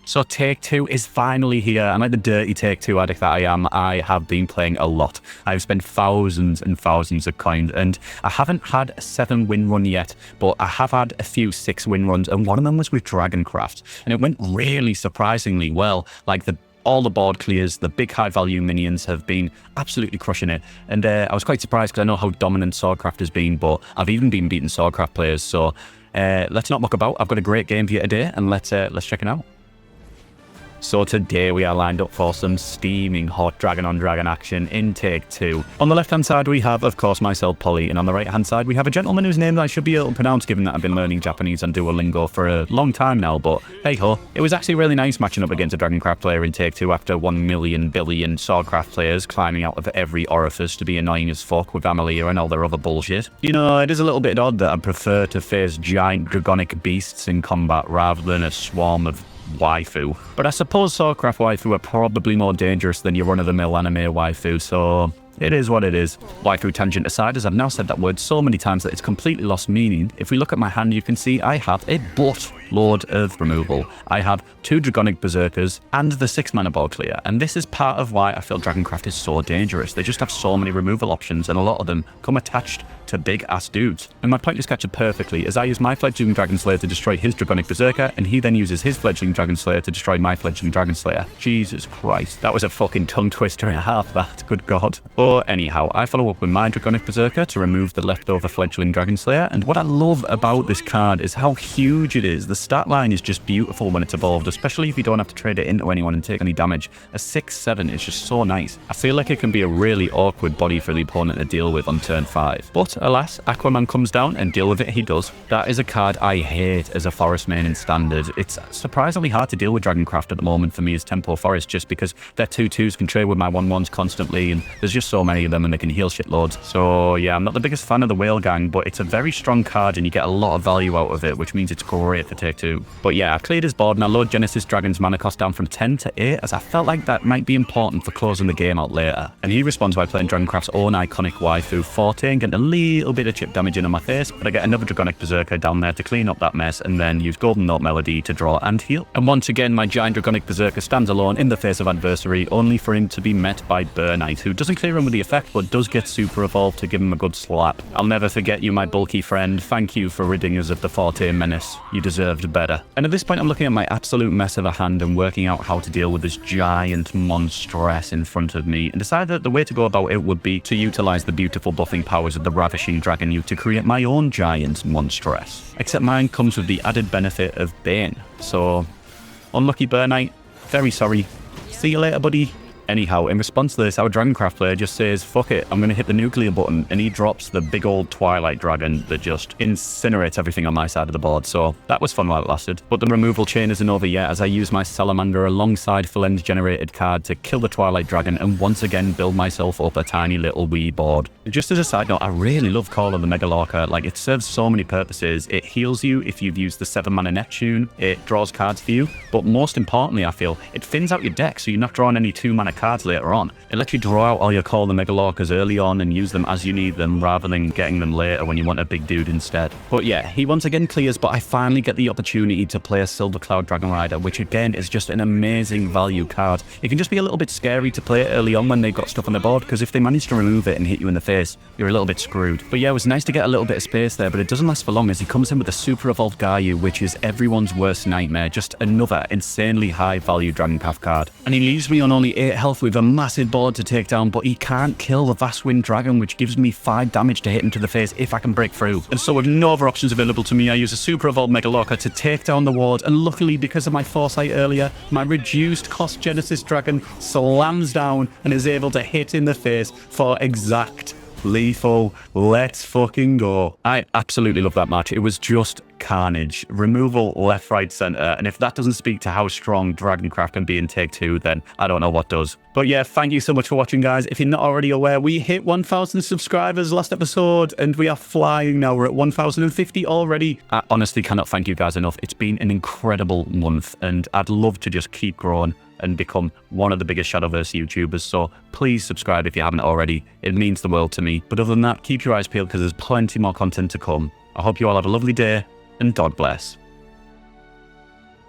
So take two is finally here, and like the dirty take two addict that I am, I have been playing a lot. I've spent thousands and thousands of coins, and I haven't had a 7-win run yet, but I have had a few 6-win runs, and one of them was with Dragoncraft, and it went really surprisingly well. Like all the board clears, the big high value minions have been absolutely crushing it. And I was quite surprised because I know how dominant Swordcraft has been, but I've even been beating Swordcraft players. So let's not muck about. I've got a great game for you today, and let's check it out. So today we are lined up for some steaming hot dragon on dragon action in take two. On the left hand side we have, of course, myself, Polly, and on the right hand side we have a gentleman whose name I should be able to pronounce, given that I've been learning Japanese and Duolingo for a long time now, but hey ho. It was actually really nice matching up against a Dragoncraft player in take two after 1 million billion Swordcraft players climbing out of every orifice to be annoying as fuck with Amalia and all their other bullshit. You know, it is a little bit odd that I prefer to face giant dragonic beasts in combat rather than a swarm of waifu. But I suppose Swordcraft waifu are probably more dangerous than your run-of-the-mill anime waifu, so it is what it is. Waifu tangent aside, as I've now said that word so many times that it's completely lost meaning, if we look at my hand you can see I have a buttload of removal. I have 2 Dragonic Berserkers and the 6-mana ball clear, and this is part of why I feel Dragoncraft is so dangerous. They just have so many removal options, and a lot of them come attached to big-ass dudes. And my point is captured perfectly, as I use my Fledgling Dragon Slayer to destroy his Dragonic Berserker, and he then uses his Fledgling Dragon Slayer to destroy my Fledgling Dragon Slayer. Jesus Christ, that was a fucking tongue twister and a half, that, good god. But anyhow, I follow up with my Dragonic Berserker to remove the leftover Fledgling Dragon Slayer, and what I love about this card is how huge it is. The stat line is just beautiful when it's evolved, especially if you don't have to trade it into anyone and take any damage. A 6/7 is just so nice. I feel like it can be a really awkward body for the opponent to deal with on turn 5. But alas, Aquaman comes down and deal with it he does. That is a card I hate as a forest main in standard. It's surprisingly hard to deal with Dragoncraft at the moment for me as Tempo Forest, just because their 2/2s can trade with my 1/1s constantly, and there's just so many of them and they can heal shitloads. So yeah, I'm not the biggest fan of the Whale Gang, but it's a very strong card and you get a lot of value out of it, which means it's great for take 2. But yeah, I've cleared his board and I load Genesis Dragon's mana cost down from 10 to 8, as I felt like that might be important for closing the game out later. And he responds by playing Dragoncraft's own iconic waifu, Forte, and getting a little bit of chip damage in on my face, but I get another Dragonic Berserker down there to clean up that mess, and then use Golden Note Melody to draw and heal. And once again, my giant Dragonic Berserker stands alone in the face of adversary, only for him to be met by Burnite, who doesn't clear him with the effect, but does get super evolved to give him a good slap. I'll never forget you, my bulky friend. Thank you for ridding us of the Forte menace. You deserved better. And at this point, I'm looking at my absolute mess of a hand and working out how to deal with this giant monstress in front of me, and decided that the way to go about it would be to utilize the beautiful buffing powers of the Ravishing Dragon Youth to create my own giant monstress. Except mine comes with the added benefit of Bane. So, unlucky Burnite, very sorry. See you later, buddy. Anyhow, in response to this, our Dragoncraft player just says, fuck it, I'm going to hit the nuclear button, and he drops the big old Twilight Dragon that just incinerates everything on my side of the board, so that was fun while it lasted. But the removal chain isn't over yet, as I use my Salamander alongside Philen's generated card to kill the Twilight Dragon and once again build myself up a tiny little wee board. Just as a side note, I really love Call of the Megalorca. Like, it serves so many purposes. It heals you if you've used the 7-mana Neptune, it draws cards for you, but most importantly, I feel, it thins out your deck so you're not drawing any 2-mana cards later on. It lets you draw out all your Call of the Megalorcas early on and use them as you need them, rather than getting them later when you want a big dude instead. But yeah, he once again clears, but I finally get the opportunity to play a Silver Cloud Dragon Rider, which again is just an amazing value card. It can just be a little bit scary to play it early on when they've got stuff on the board, because if they manage to remove it and hit you in the face, you're a little bit screwed. But yeah, it was nice to get a little bit of space there, but it doesn't last for long, as he comes in with a Super Evolved Gayu, which is everyone's worst nightmare. Just another insanely high value Dragoncraft card. And he leaves me on only 8 health with a massive board to take down, but he can't kill the Vastwind Dragon, which gives me 5 damage to hit him to the face if I can break through. And so with no other options available to me, I use a Super Evolved Megalorca to take down the ward, and luckily, because of my foresight earlier, my reduced cost Genesis Dragon slams down and is able to hit in the face for exact lethal. Let's fucking go. I absolutely love that match. It was just carnage. Removal left, right, center. And if that doesn't speak to how strong Dragoncraft can be in take 2, then I don't know what does. But yeah, thank you so much for watching, guys. If you're not already aware, we hit 1,000 subscribers last episode and we are flying now. We're at 1,050 already. I honestly cannot thank you guys enough. It's been an incredible month and I'd love to just keep growing and become one of the biggest Shadowverse YouTubers, so please subscribe if you haven't already. It means the world to me. But other than that, keep your eyes peeled because there's plenty more content to come. I hope you all have a lovely day, and God bless.